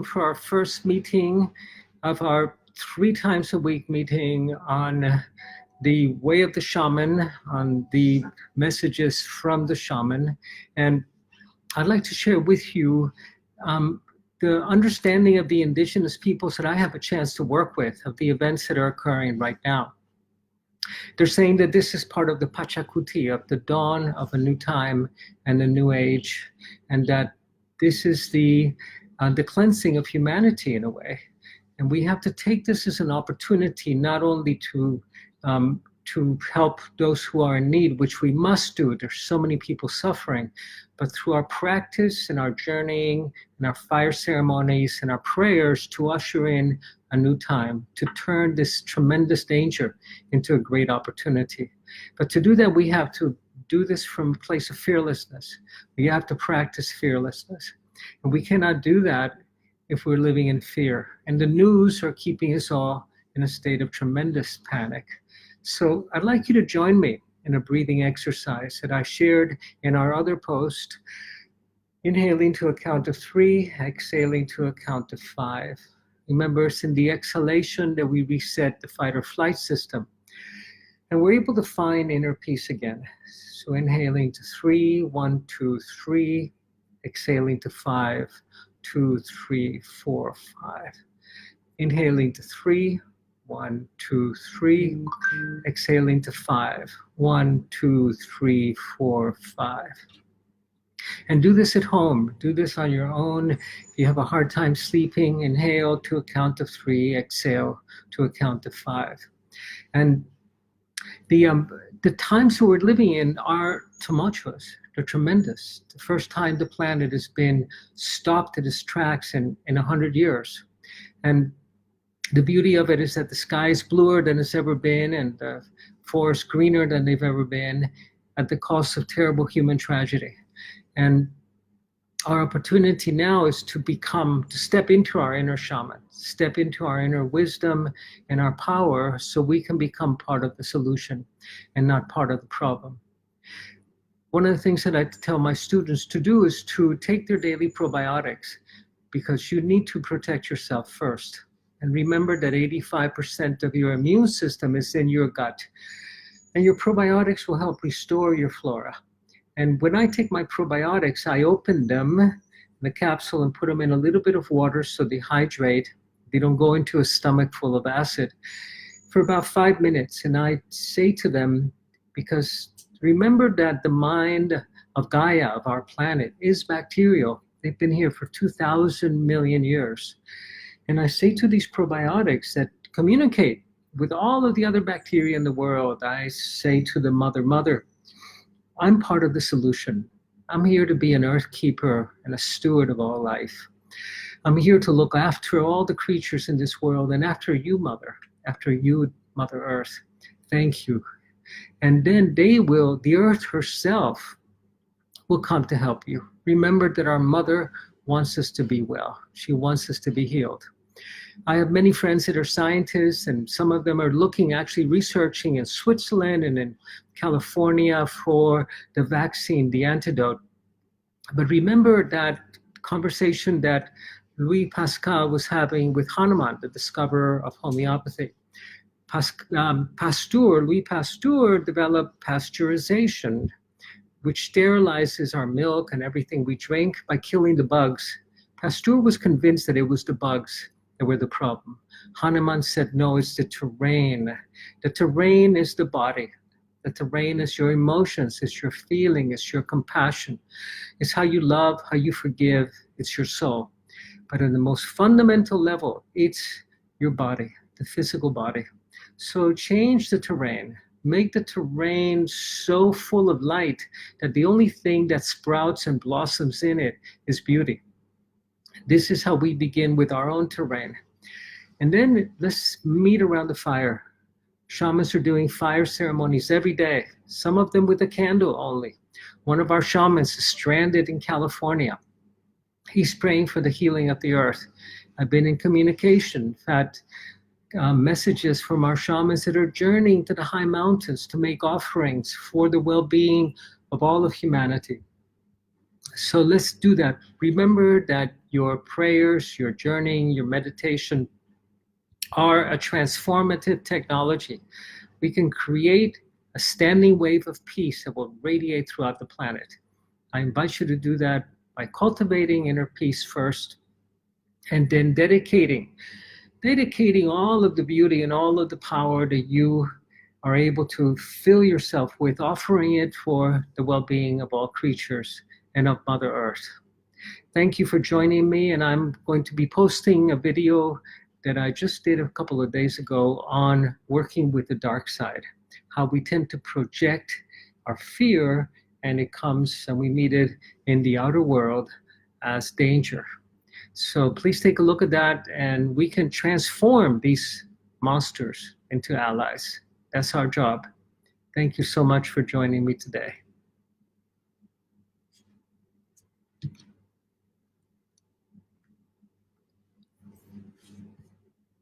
for our first meeting of our 3 times a week meeting on the way of the shaman, on the messages from the shaman. And I'd like to share with you the understanding of the indigenous peoples that I have a chance to work with, of the events that are occurring right now. They're saying that this is part of the Pachacuti, of the dawn of a new time and a new age, and that this is the cleansing of humanity in a way. And we have to take this as an opportunity not only to help those who are in need, which we must do. There's so many people suffering, but through our practice and our journeying and our fire ceremonies and our prayers to usher in a new time, to turn this tremendous danger into a great opportunity. But to do that, we have to do this from a place of fearlessness. We have to practice fearlessness. And we cannot do that if we're living in fear. And the news are keeping us all in a state of tremendous panic. So I'd like you to join me in a breathing exercise that I shared in our other post. Inhaling to a count of 3, exhaling to a count of 5. Remember, it's in the exhalation that we reset the fight or flight system. And we're able to find inner peace again. So inhaling to 3, 1, 2, 3. Exhaling to 5, 2, 3, 4, 5. Inhaling to 3, 1, 2, 3. Exhaling to 5, 1, 2, 3, 4, 5. And do this at home. Do this on your own. If you have a hard time sleeping, inhale to a count of 3, exhale to a count of 5. And the times that we're living in are tumultuous. They're tremendous. The first time the planet has been stopped at its tracks in 100 years. And the beauty of it is that the sky is bluer than it's ever been, and the forests greener than they've ever been, at the cost of terrible human tragedy. And our opportunity now is to step into our inner shaman, step into our inner wisdom and our power, so we can become part of the solution and not part of the problem. One of the things that I tell my students to do is to take their daily probiotics, because you need to protect yourself first. And remember that 85% of your immune system is in your gut. And your probiotics will help restore your flora. And when I take my probiotics, I open them in the capsule and put them in a little bit of water so they hydrate. They don't go into a stomach full of acid, for about 5 minutes. And I say to them, because remember that the mind of Gaia, of our planet, is bacterial. They've been here for 2,000 million years. And I say to these probiotics that communicate with all of the other bacteria in the world, I say to the mother, I'm part of the solution. I'm here to be an earth keeper and a steward of all life. I'm here to look after all the creatures in this world, and after you, Mother Earth. Thank you. And then the earth herself will come to help you. Remember that our mother wants us to be well. She wants us to be healed. I have many friends that are scientists, and some of them are actually researching in Switzerland and in California for the vaccine, the antidote. But remember that conversation that Louis Pasteur was having with Hahnemann, the discoverer of homeopathy. Louis Pasteur developed pasteurization, which sterilizes our milk and everything we drink by killing the bugs. Pasteur was convinced that it was the bugs that were the problem. Hahnemann said, no, it's the terrain. The terrain is the body. The terrain is your emotions, it's your feeling, it's your compassion. It's how you love, how you forgive, it's your soul. But on the most fundamental level, it's your body, the physical body. So change the terrain. Make the terrain so full of light that the only thing that sprouts and blossoms in it is beauty. This is how we begin with our own terrain. And then let's meet around the fire. Shamans are doing fire ceremonies every day, some of them with a candle only. One of our shamans is stranded in California. He's praying for the healing of the earth. I've been in communication, had messages from our shamans that are journeying to the high mountains to make offerings for the well-being of all of humanity. So let's do that. Remember that your prayers, your journeying, your meditation are a transformative technology. We can create a standing wave of peace that will radiate throughout the planet. I invite you to do that by cultivating inner peace first, and then dedicating all of the beauty and all of the power that you are able to fill yourself with, offering it for the well-being of all creatures and of Mother Earth. Thank you for joining me, and I'm going to be posting a video that I just did a couple of days ago on working with the dark side, how we tend to project our fear, and it comes and we meet it in the outer world as danger. So please take a look at that, and we can transform these monsters into allies. That's our job. Thank you so much for joining me today.